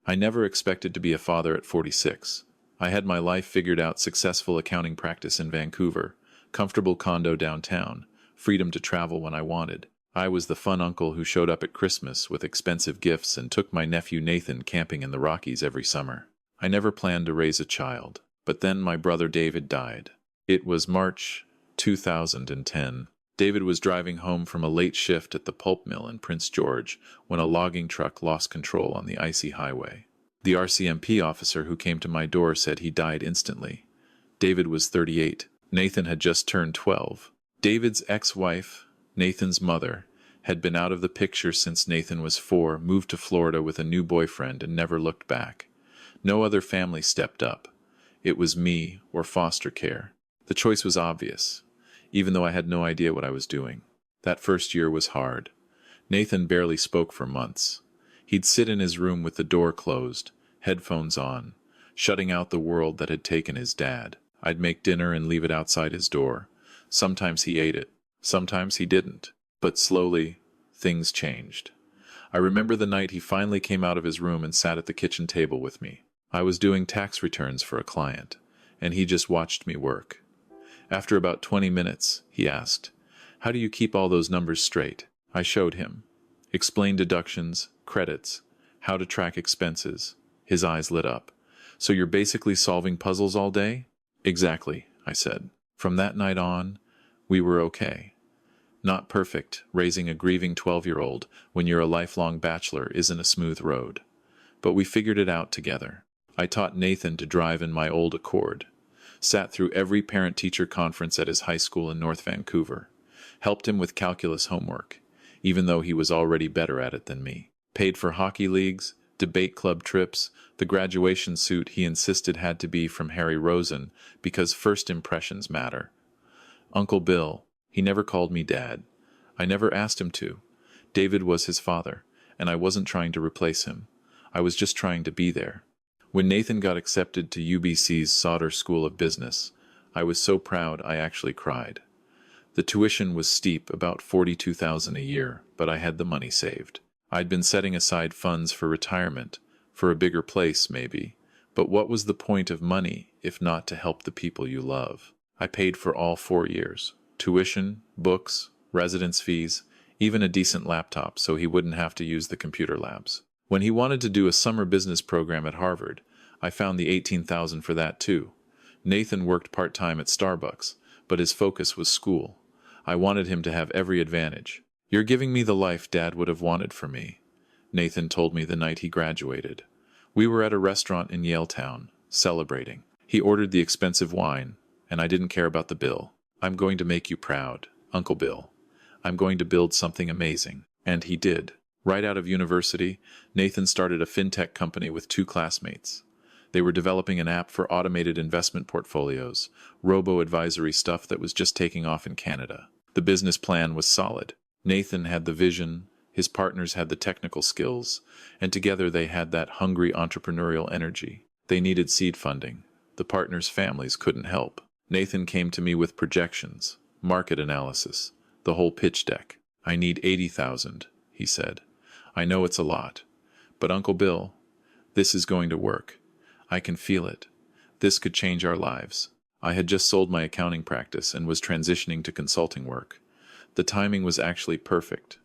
I never expected to be a father at 46. I had my life figured out, successful accounting practice in Vancouver, comfortable condo downtown, freedom to travel when I wanted. I was the fun uncle who showed up at Christmas with expensive gifts and took my nephew Nathan camping in the Rockies every summer. I never planned to raise a child, but then my brother David died. It was March 2010. David was driving home from a late shift at the pulp mill in Prince George when a logging truck lost control on the icy highway. The RCMP officer who came to my door said he died instantly. David was 38. Nathan had just turned 12. David's ex-wife, Nathan's mother, had been out of the picture since Nathan was 4, moved to Florida with a new boyfriend, and never looked back. No other family stepped up. It was me or foster care. The choice was obvious, even though I had no idea what I was doing. That first year was hard. Nathan barely spoke for months. He'd sit in his room with the door closed, headphones on, shutting out the world that had taken his dad. I'd make dinner and leave it outside his door. Sometimes he ate it, sometimes he didn't. But slowly, things changed. I remember the night he finally came out of his room and sat at the kitchen table with me. I was doing tax returns for a client, and he just watched me work. After about 20 minutes, he asked, "How do you keep all those numbers straight?" I showed him. Explained deductions, credits, how to track expenses. His eyes lit up. "So you're basically solving puzzles all day?" "Exactly," I said. From that night on, we were okay. Not perfect. Raising a grieving 12-year-old when you're a lifelong bachelor isn't a smooth road. But we figured it out together. I taught Nathan to drive in my old Accord. Sat through every parent-teacher conference at his high school in North Vancouver. Helped him with calculus homework, even though he was already better at it than me. Paid for hockey leagues, debate club trips, the graduation suit he insisted had to be from Harry Rosen because first impressions matter. Uncle Bill, he never called me Dad. I never asked him to. David was his father, and I wasn't trying to replace him. I was just trying to be there. When Nathan got accepted to UBC's Sauder School of Business, I was so proud I actually cried. The tuition was steep, about $42,000 a year, but I had the money saved. I'd been setting aside funds for retirement, for a bigger place maybe, but what was the point of money if not to help the people you love? I paid for all 4 years. Tuition, books, residence fees, even a decent laptop so he wouldn't have to use the computer labs. When he wanted to do a summer business program at Harvard, I found the $18,000 for that too. Nathan worked part-time at Starbucks, but his focus was school. I wanted him to have every advantage. "You're giving me the life Dad would have wanted for me," Nathan told me the night he graduated. We were at a restaurant in Yaletown, celebrating. He ordered the expensive wine, and I didn't care about the bill. "I'm going to make you proud, Uncle Bill. I'm going to build something amazing." And he did. Right out of university, Nathan started a fintech company with 2 classmates. They were developing an app for automated investment portfolios, robo-advisory stuff that was just taking off in Canada. The business plan was solid. Nathan had the vision, his partners had the technical skills, and together they had that hungry entrepreneurial energy. They needed seed funding. The partners' families couldn't help. Nathan came to me with projections, market analysis, the whole pitch deck. "I need 80,000, he said. "I know it's a lot, but Uncle Bill, this is going to work. I can feel it. This could change our lives." I had just sold my accounting practice and was transitioning to consulting work. The timing was actually perfect.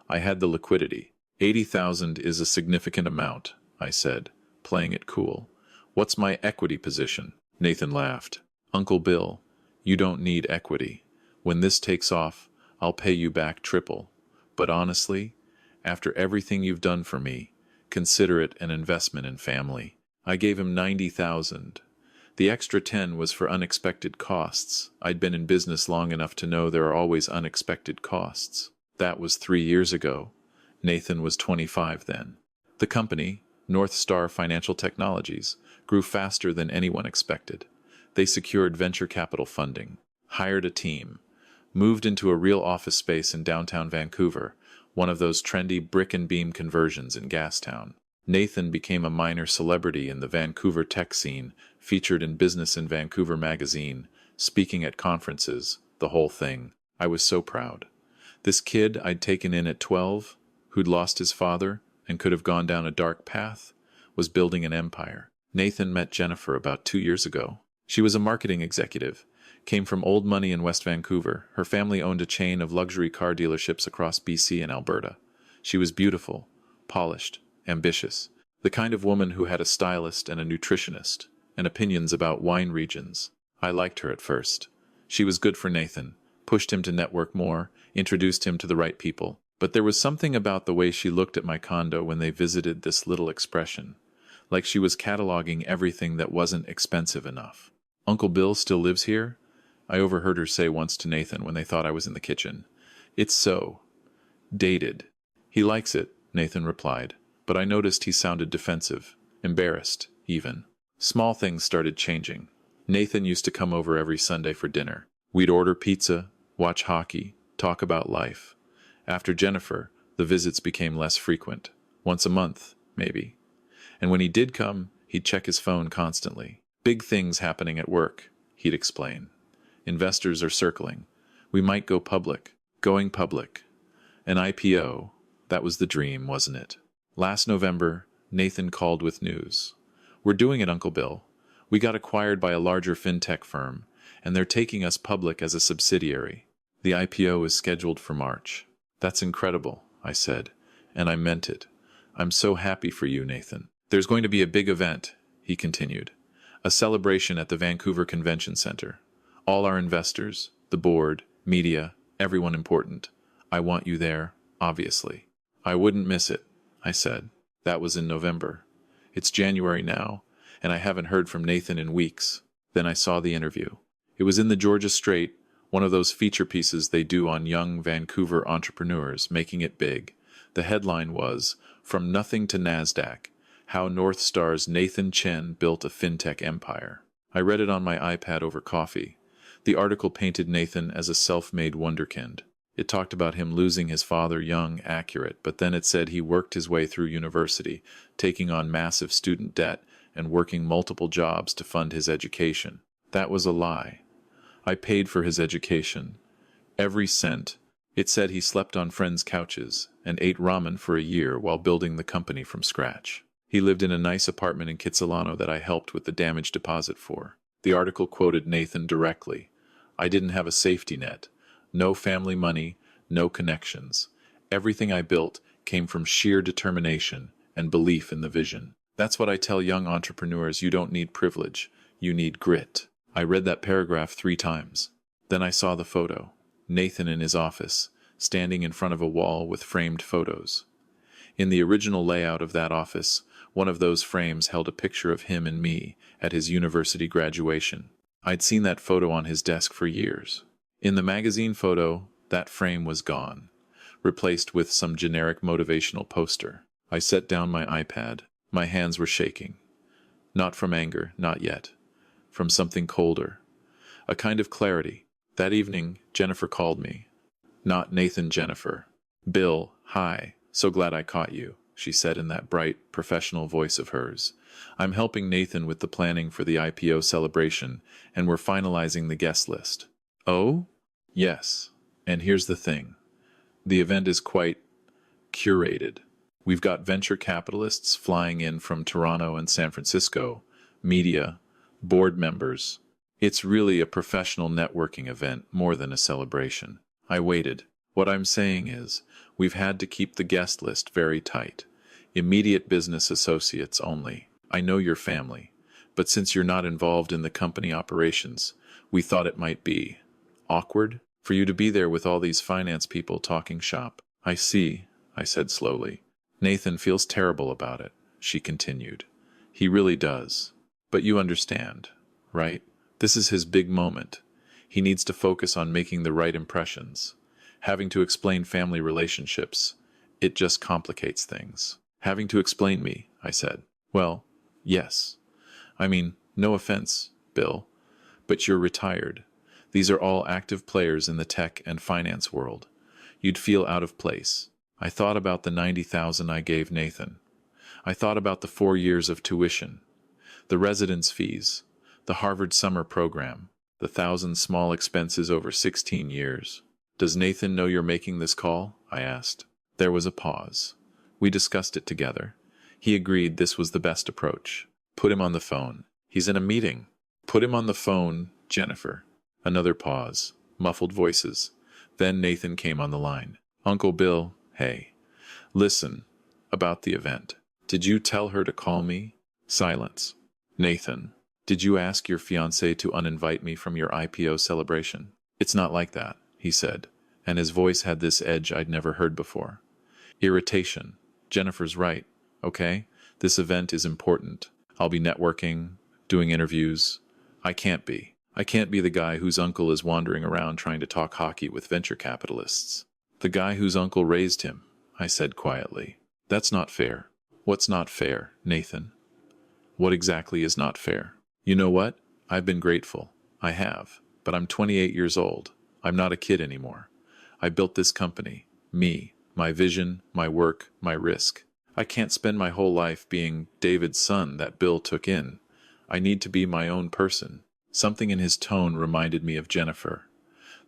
I had the liquidity. 80,000 is a significant amount, I said, playing it cool. "What's my equity position?" Nathan laughed. "Uncle Bill, you don't need equity. When this takes off, I'll pay you back triple. But honestly, after everything you've done for me, consider it an investment in family." I gave him 90,000. The extra 10 was for unexpected costs. I'd been in business long enough to know there are always unexpected costs. That was 3 years ago. Nathan was 25 then. The company, North Star Financial Technologies, grew faster than anyone expected. They secured venture capital funding, hired a team, moved into a real office space in downtown Vancouver, one of those trendy brick and beam conversions in Gastown. Nathan became a minor celebrity in the Vancouver tech scene, featured in Business in Vancouver magazine, speaking at conferences, the whole thing. I was so proud. This kid I'd taken in at 12, who'd lost his father and could have gone down a dark path, was building an empire. Nathan met Jennifer about 2 years ago. She was a marketing executive, came from old money in West Vancouver. Her family owned a chain of luxury car dealerships across BC and Alberta. She was beautiful, polished, ambitious, the kind of woman who had a stylist and a nutritionist, and opinions about wine regions. I liked her at first. She was good for Nathan, pushed him to network more, introduced him to the right people. But there was something about the way she looked at my condo when they visited, this little expression, like she was cataloging everything that wasn't expensive enough. "Uncle Bill still lives here?" I overheard her say once to Nathan when they thought I was in the kitchen. "It's so dated." "He likes it," Nathan replied, but I noticed he sounded defensive, embarrassed, even. Small things started changing. Nathan used to come over every Sunday for dinner. We'd order pizza, watch hockey, talk about life. After Jennifer, the visits became less frequent. Once a month, maybe. And when he did come, he'd check his phone constantly. "Big things happening at work," he'd explain. "Investors are circling. We might go public. Going public. An IPO. That was the dream, wasn't it?" Last November, Nathan called with news. "We're doing it, Uncle Bill. We got acquired by a larger fintech firm, and they're taking us public as a subsidiary. The IPO is scheduled for March." "That's incredible," I said, and I meant it. "I'm so happy for you, Nathan." "There's going to be a big event," he continued. "A celebration at the Vancouver Convention Center. All our investors, the board, media, everyone important. I want you there, obviously." "I wouldn't miss it," I said. That was in November. It's January now, and I haven't heard from Nathan in weeks. Then I saw the interview. It was in the Georgia Strait, one of those feature pieces they do on young Vancouver entrepreneurs, making it big. The headline was, "From Nothing to NASDAQ, How North Star's Nathan Chen Built a Fintech Empire." I read it on my iPad over coffee. The article painted Nathan as a self-made wunderkind. It talked about him losing his father young, accurate, but then it said he worked his way through university, taking on massive student debt and working multiple jobs to fund his education. That was a lie. I paid for his education. Every cent. It said he slept on friends' couches and ate ramen for a year while building the company from scratch. He lived in a nice apartment in Kitsilano that I helped with the damage deposit for. The article quoted Nathan directly. "I didn't have a safety net. No family money, no connections. Everything I built came from sheer determination and belief in the vision." That's what I tell young entrepreneurs: you don't need privilege, you need grit. I read that paragraph 3 times. Then I saw the photo. Nathan in his office, standing in front of a wall with framed photos. In the original layout of that office, one of those frames held a picture of him and me at his university graduation. I'd seen that photo on his desk for years. In the magazine photo, that frame was gone, replaced with some generic motivational poster. I set down my iPad. My hands were shaking. Not from anger, not yet. From something colder. A kind of clarity. That evening, Jennifer called me. Not Nathan, Jennifer. "Bill, hi. So glad I caught you," she said in that bright, professional voice of hers. "I'm helping Nathan with the planning for the IPO celebration, and we're finalizing the guest list." "Oh?" "Yes. And here's the thing. The event is quite curated. We've got venture capitalists flying in from Toronto and San Francisco, media, board members. It's really a professional networking event more than a celebration." I waited. "What I'm saying is, we've had to keep the guest list very tight. Immediate business associates only. I know your family, but since you're not involved in the company operations, we thought it might be awkward for you to be there with all these finance people talking shop." "I see," I said slowly. "Nathan feels terrible about it," she continued. "He really does. But you understand, right? This is his big moment. He needs to focus on making the right impressions. Having to explain family relationships, it just complicates things." "Having to explain me," I said. "Well, yes. I mean, no offense, Bill, but you're retired. These are all active players in the tech and finance world. You'd feel out of place." I thought about the $90,000 I gave Nathan. I thought about the 4 years of tuition, the residence fees, the Harvard summer program, the 1,000 small expenses over 16 years. "Does Nathan know you're making this call?" I asked. There was a pause. We discussed it together. He agreed this was the best approach. Put him on the phone. He's in a meeting. Put him on the phone, Jennifer. Another pause. Muffled voices. Then Nathan came on the line. Uncle Bill, hey. Listen. About the event. Did you tell her to call me? Silence. Nathan. Did you ask your fiancée to uninvite me from your IPO celebration? It's not like that, he said, and his voice had this edge I'd never heard before. Irritation. Jennifer's right, okay? This event is important. I'll be networking, doing interviews. I can't be. I can't be the guy whose uncle is wandering around trying to talk hockey with venture capitalists. The guy whose uncle raised him, I said quietly. That's not fair. What's not fair, Nathan? What exactly is not fair? You know what? I've been grateful. I have. But I'm 28 years old. I'm not a kid anymore. I built this company. Me. My vision, my work, my risk. I can't spend my whole life being David's son that Bill took in. I need to be my own person. Something in his tone reminded me of Jennifer.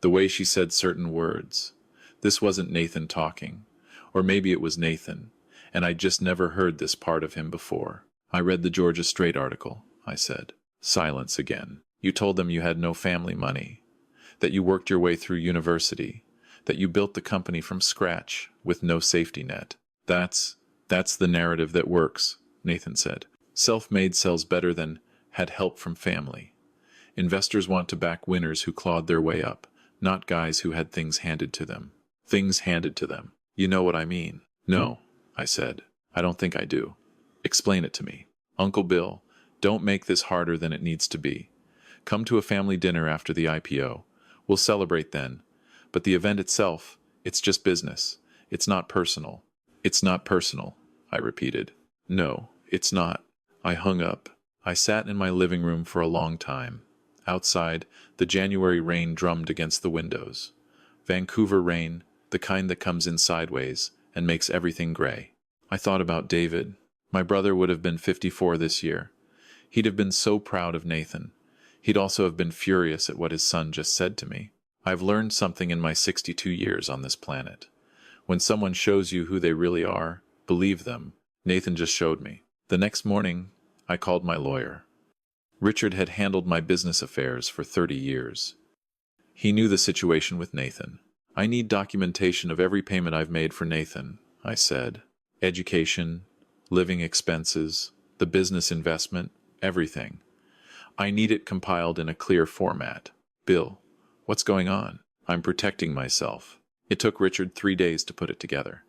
The way she said certain words. This wasn't Nathan talking. Or maybe it was Nathan, and I just never heard this part of him before. I read the Georgia Straight article, I said. Silence again. You told them you had no family money, that you worked your way through university, that you built the company from scratch with no safety net. That's the narrative that works, Nathan said. Self-made sells better than had help from family. Investors want to back winners who clawed their way up, not guys who had things handed to them. Things handed to them. You know what I mean? No, I said. I don't think I do. Explain it to me. Uncle Bill, don't make this harder than it needs to be. Come to a family dinner after the IPO. We'll celebrate then. But the event itself, it's just business. It's not personal. It's not personal, I repeated. No, it's not. I hung up. I sat in my living room for a long time. Outside, the January rain drummed against the windows. Vancouver rain, the kind that comes in sideways and makes everything gray. I thought about David. My brother would have been 54 this year. He'd have been so proud of Nathan. He'd also have been furious at what his son just said to me. I've learned something in my 62 years on this planet. When someone shows you who they really are, believe them. Nathan just showed me. The next morning, I called my lawyer. Richard had handled my business affairs for 30 years. He knew the situation with Nathan. I need documentation of every payment I've made for Nathan, I said. Education, living expenses, the business investment, everything. I need it compiled in a clear format. Bill, what's going on? I'm protecting myself. It took Richard 3 days to put it together.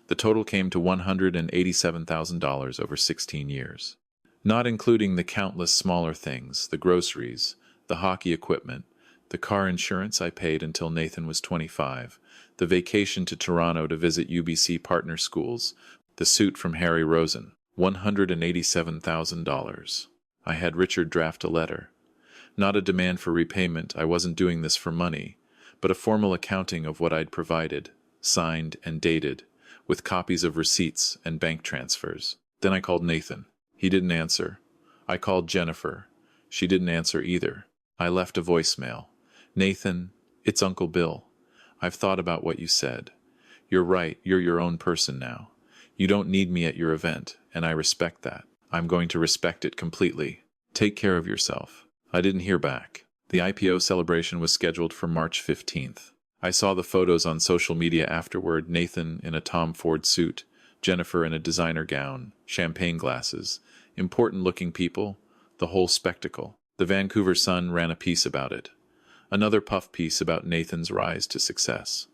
The total came to $187,000 over 16 years. Not including the countless smaller things, the groceries, the hockey equipment, the car insurance I paid until Nathan was 25, the vacation to Toronto to visit UBC partner schools, the suit from Harry Rosen, $187,000. I had Richard draft a letter. Not a demand for repayment, I wasn't doing this for money, but a formal accounting of what I'd provided, signed and dated, with copies of receipts and bank transfers. Then I called Nathan. He didn't answer. I called Jennifer. She didn't answer either. I left a voicemail. Nathan, it's Uncle Bill. I've thought about what you said. You're right, you're your own person now. You don't need me at your event, and I respect that. I'm going to respect it completely. Take care of yourself. I didn't hear back. The IPO celebration was scheduled for March 15th. I saw the photos on social media afterward, Nathan in a Tom Ford suit, Jennifer in a designer gown, champagne glasses, important-looking people, the whole spectacle. The Vancouver Sun ran a piece about it. Another puff piece about Nathan's rise to success.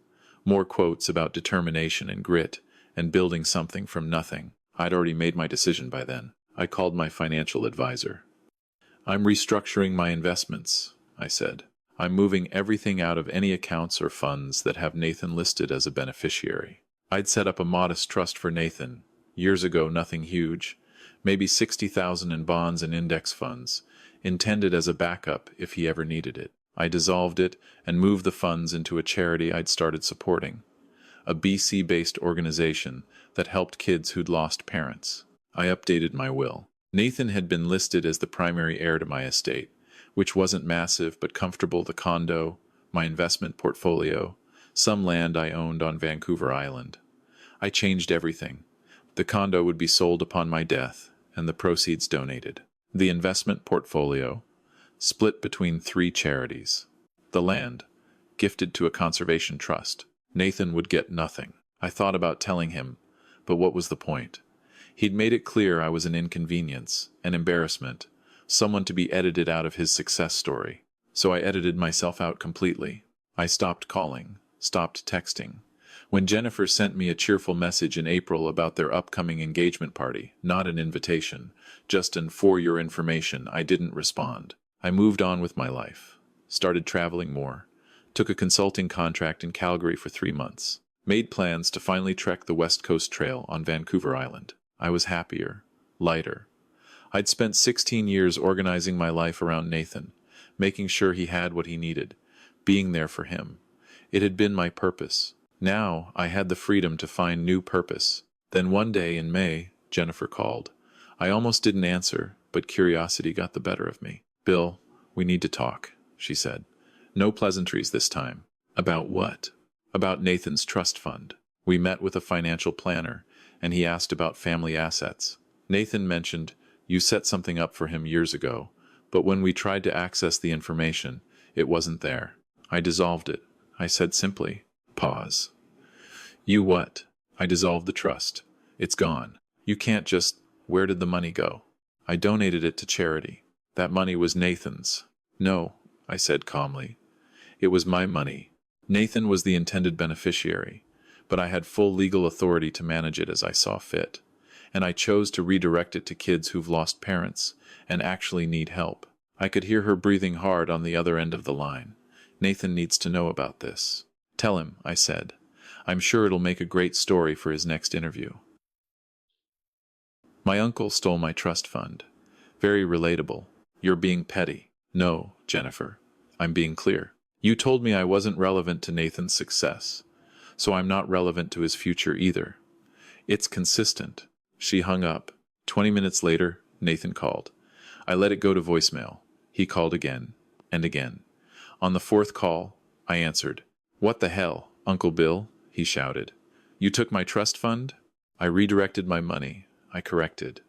More quotes about determination and grit, and building something from nothing. I'd already made my decision by then. I called my financial advisor. I'm restructuring my investments, I said. I'm moving everything out of any accounts or funds that have Nathan listed as a beneficiary. I'd set up a modest trust for Nathan. Years ago, nothing huge. Maybe $60,000 in bonds and index funds, intended as a backup if he ever needed it. I dissolved it and moved the funds into a charity I'd started supporting. A BC-based organization that helped kids who'd lost parents. I updated my will. Nathan had been listed as the primary heir to my estate, which wasn't massive but comfortable. The condo, my investment portfolio, some land I owned on Vancouver Island. I changed everything. The condo would be sold upon my death, and the proceeds donated. The investment portfolio, split between 3 charities. The land, gifted to a conservation trust. Nathan would get nothing. I thought about telling him, but what was the point? He'd made it clear I was an inconvenience, an embarrassment, someone to be edited out of his success story. So I edited myself out completely. I stopped calling, stopped texting. When Jennifer sent me a cheerful message in April about their upcoming engagement party, not an invitation, just an "for your information," I didn't respond. I moved on with my life, started traveling more, took a consulting contract in Calgary for 3 months, made plans to finally trek the West Coast Trail on Vancouver Island. I was happier, lighter. I'd spent 16 years organizing my life around Nathan, making sure he had what he needed, being there for him. It had been my purpose. Now I had the freedom to find new purpose. Then one day in May, Jennifer called. I almost didn't answer, but curiosity got the better of me. "Bill, we need to talk," she said. "No pleasantries this time." "About what?" "About Nathan's trust fund." We met with a financial planner, and he asked about family assets. Nathan mentioned, "You set something up for him years ago, but when we tried to access the information, it wasn't there." I dissolved it. I said simply. Pause. "You what?" "I dissolved the trust. It's gone. You can't just—" "Where did the money go?" "I donated it to charity." "That money was Nathan's." "No," I said calmly. "It was my money. Nathan was the intended beneficiary, but I had full legal authority to manage it as I saw fit. And I chose to redirect it to kids who've lost parents and actually need help." I could hear her breathing hard on the other end of the line. "Nathan needs to know about this." "Tell him," I said. "I'm sure it'll make a great story for his next interview." "My uncle stole my trust fund." Very relatable. "You're being petty." "No, Jennifer. I'm being clear. You told me I wasn't relevant to Nathan's success, so I'm not relevant to his future either. It's consistent." She hung up. 20 minutes later, Nathan called. I let it go to voicemail. He called again, and again. On the 4th call, I answered. "What the hell, Uncle Bill?" he shouted. "You took my trust fund?" "I redirected my money," I corrected.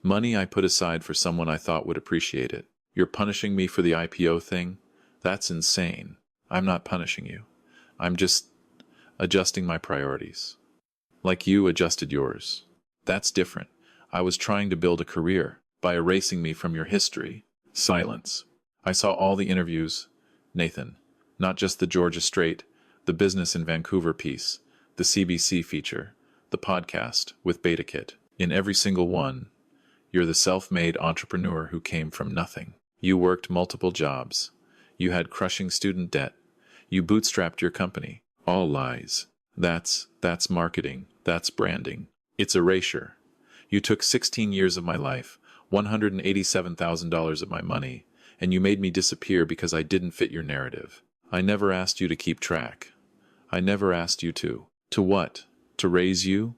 "Money I put aside for someone I thought would appreciate it." "You're punishing me for the IPO thing? That's insane." "I'm not punishing you. I'm just adjusting my priorities. Like you adjusted yours." "That's different. I was trying to build a career by erasing me from your history." Silence. "I saw all the interviews, Nathan. Not just the Georgia Strait, the Business in Vancouver piece, the CBC feature, the podcast with BetaKit. In every single one, you're the self-made entrepreneur who came from nothing. You worked multiple jobs. You had crushing student debt. You bootstrapped your company. All lies. That's marketing. That's branding. It's erasure. You took 16 years of my life, $187,000 of my money, and you made me disappear because I didn't fit your narrative. I never asked you to keep track. I never asked you to. To what? To raise you?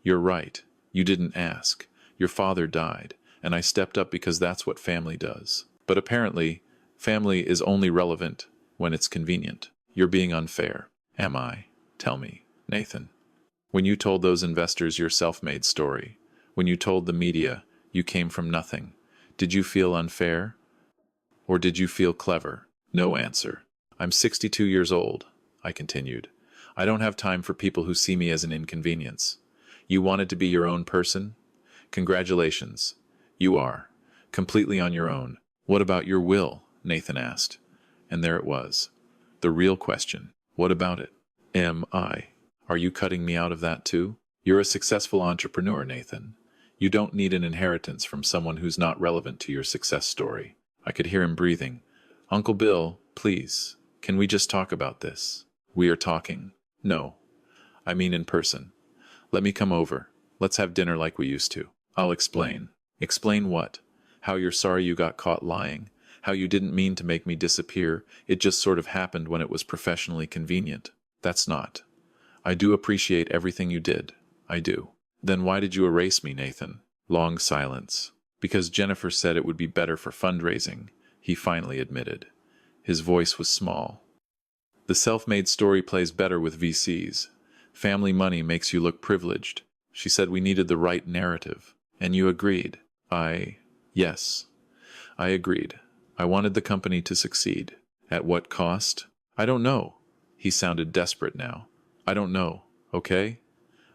You're right. You didn't ask. Your father died, and I stepped up because that's what family does. But apparently, family is only relevant when it's convenient. You're being unfair." "Am I? Tell me, Nathan." "When you told those investors your self-made story, when you told the media you came from nothing, did you feel unfair? Or did you feel clever?" No answer. "I'm 62 years old," I continued. "I don't have time for people who see me as an inconvenience. You wanted to be your own person? Congratulations. You are. Completely on your own." "What about your will?" Nathan asked. And there it was. The real question. What about it? Am I? Are you cutting me out of that too? You're a successful entrepreneur, Nathan. You don't need an inheritance from someone who's not relevant to your success story. I could hear him breathing. "Uncle Bill, please, can we just talk about this?" "We are talking." "No. I mean in person. Let me come over. Let's have dinner like we used to. I'll explain." "Explain what?" "How you're sorry you got caught lying. How you didn't mean to make me disappear. It just sort of happened when it was professionally convenient." "That's not. I do appreciate everything you did. I do." "Then why did you erase me, Nathan?" Long silence. "Because Jennifer said it would be better for fundraising," he finally admitted. His voice was small. "The self-made story plays better with VCs. Family money makes you look privileged. She said we needed the right narrative. And you agreed. Yes, I agreed. I wanted the company to succeed. At what cost? I don't know. He sounded desperate now. I don't know, okay?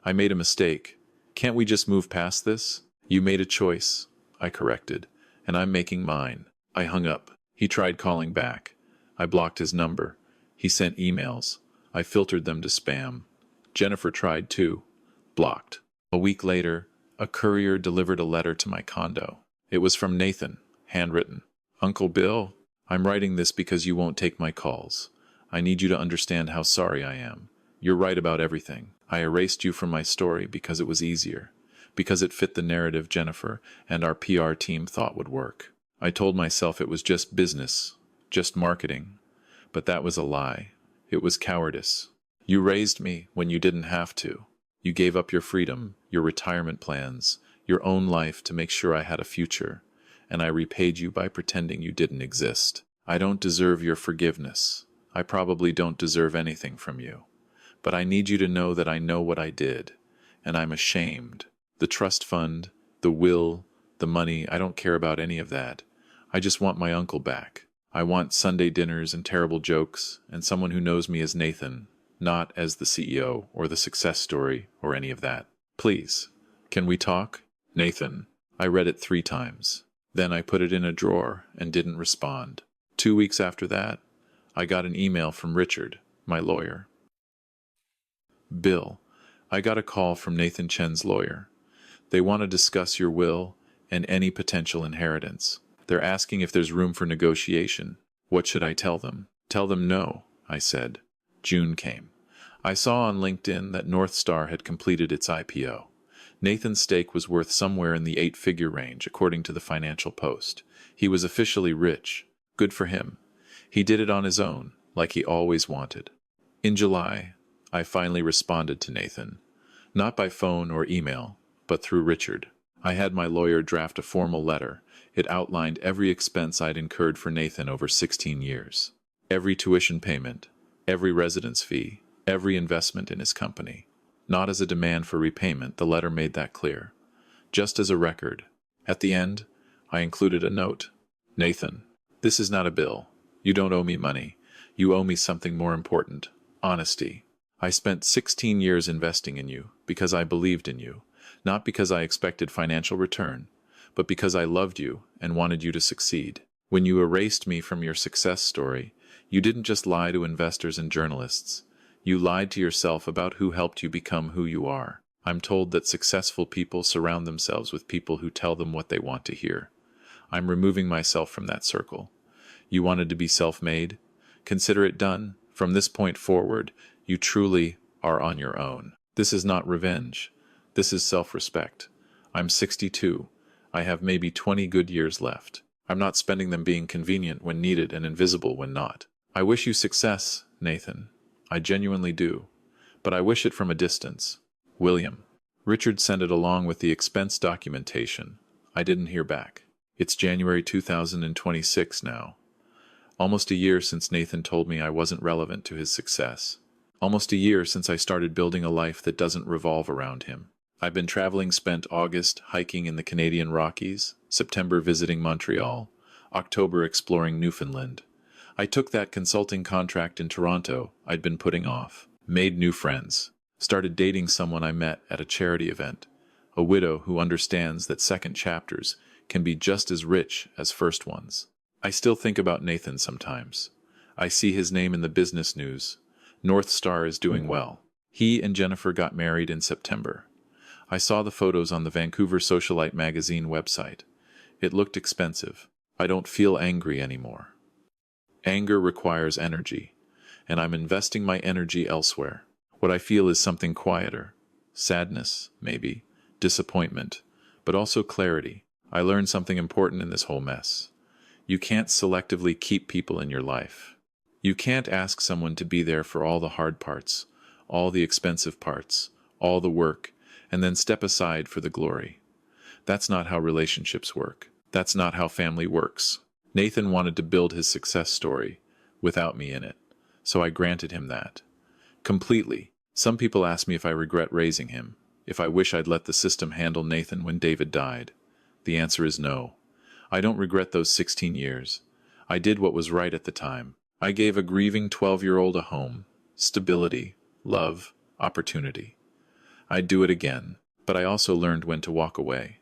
I made a mistake. Can't we just move past this? You made a choice, I corrected, and I'm making mine. I hung up. He tried calling back. I blocked his number. He sent emails. I filtered them to spam. Jennifer tried too. Blocked. A week later, a courier delivered a letter to my condo. It was from Nathan, handwritten. Uncle Bill, I'm writing this because you won't take my calls. I need you to understand how sorry I am. You're right about everything. I erased you from my story because it was easier, because it fit the narrative Jennifer and our PR team thought would work. I told myself it was just business, just marketing, but that was a lie. It was cowardice. You raised me when you didn't have to. You gave up your freedom, your retirement plans, your own life to make sure I had a future, and I repaid you by pretending you didn't exist. I don't deserve your forgiveness. I probably don't deserve anything from you. But I need you to know that I know what I did, and I'm ashamed. The trust fund, the will, the money, I don't care about any of that. I just want my uncle back. I want Sunday dinners and terrible jokes, and someone who knows me as Nathan, not as the CEO or the success story or any of that. Please, can we talk? Nathan. I read it 3 times. Then I put it in a drawer and didn't respond. 2 weeks after that, I got an email from Richard, my lawyer. Bill, I got a call from Nathan Chen's lawyer. They want to discuss your will and any potential inheritance. They're asking if there's room for negotiation. What should I tell them? Tell them no, I said. June came. I saw on LinkedIn that North Star had completed its IPO. Nathan's stake was worth somewhere in the 8-figure range, according to the Financial Post. He was officially rich. Good for him. He did it on his own, like he always wanted. In July, I finally responded to Nathan. Not by phone or email, but through Richard. I had my lawyer draft a formal letter. It outlined every expense I'd incurred for Nathan over 16 years. Every tuition payment, every residence fee, every investment in his company. Not as a demand for repayment, the letter made that clear. Just as a record. At the end, I included a note. Nathan, this is not a bill. You don't owe me money. You owe me something more important. Honesty. I spent 16 years investing in you because I believed in you, not because I expected financial return, but because I loved you and wanted you to succeed. When you erased me from your success story, you didn't just lie to investors and journalists. You lied to yourself about who helped you become who you are. I'm told that successful people surround themselves with people who tell them what they want to hear. I'm removing myself from that circle. You wanted to be self-made? Consider it done. From this point forward, you truly are on your own. This is not revenge. This is self-respect. I'm 62. I have maybe 20 good years left. I'm not spending them being convenient when needed and invisible when not. I wish you success, Nathan. I genuinely do. But I wish it from a distance. William. Richard sent it along with the expense documentation. I didn't hear back. It's January 2026 now. Almost a year since Nathan told me I wasn't relevant to his success. Almost a year since I started building a life that doesn't revolve around him. I've been traveling, spent August hiking in the Canadian Rockies, September visiting Montreal, October exploring Newfoundland. I took that consulting contract in Toronto I'd been putting off, made new friends, started dating someone I met at a charity event, a widow who understands that second chapters can be just as rich as first ones. I still think about Nathan sometimes. I see his name in the business news. North Star is doing well. He and Jennifer got married in September. I saw the photos on the Vancouver Socialite magazine website. It looked expensive. I don't feel angry anymore. Anger requires energy, and I'm investing my energy elsewhere. What I feel is something quieter. Sadness, maybe. Disappointment. But also clarity. I learned something important in this whole mess. You can't selectively keep people in your life. You can't ask someone to be there for all the hard parts, all the expensive parts, all the work, and then step aside for the glory. That's not how relationships work. That's not how family works. Nathan wanted to build his success story without me in it, so I granted him that. Completely. Some people ask me if I regret raising him. if I wish I'd let the system handle Nathan when David died. The answer is no. I don't regret those 16 years. I did what was right at the time. I gave a grieving 12-year-old a home, stability, love, opportunity. I'd do it again, but I also learned when to walk away.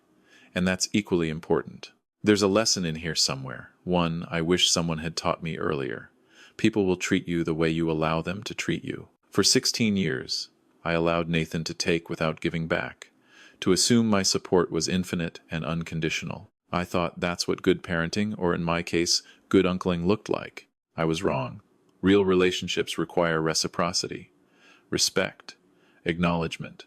And that's equally important. There's a lesson in here somewhere, one I wish someone had taught me earlier. People will treat you the way you allow them to treat you. For 16 years, I allowed Nathan to take without giving back, to assume my support was infinite and unconditional. I thought that's what good parenting, or in my case, good uncling, looked like. I was wrong. Real relationships require reciprocity, respect, acknowledgement.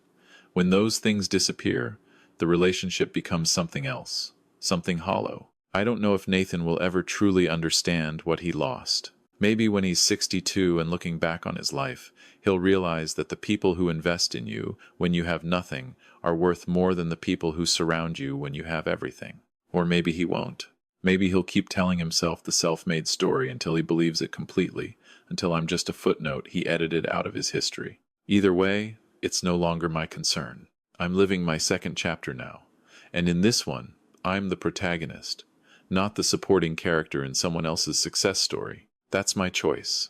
When those things disappear, the relationship becomes something else, something hollow. I don't know if Nathan will ever truly understand what he lost. Maybe when he's 62 and looking back on his life, he'll realize that the people who invest in you when you have nothing are worth more than the people who surround you when you have everything. Or maybe he won't. Maybe he'll keep telling himself the self-made story until he believes it completely, until I'm just a footnote he edited out of his history. Either way, it's no longer my concern. I'm living my second chapter now, and in this one, I'm the protagonist, not the supporting character in someone else's success story. That's my choice.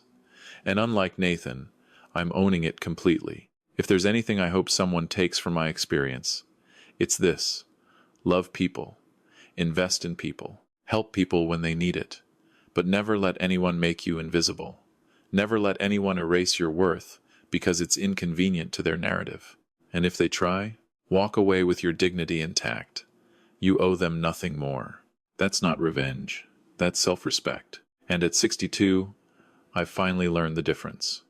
And unlike Nathan, I'm owning it completely. If there's anything I hope someone takes from my experience, it's this: love people, invest in people, help people when they need it, but never let anyone make you invisible. Never let anyone erase your worth because it's inconvenient to their narrative. And if they try, walk away with your dignity intact. You owe them nothing more. That's not revenge. That's self-respect. And at 62, I've finally learned the difference.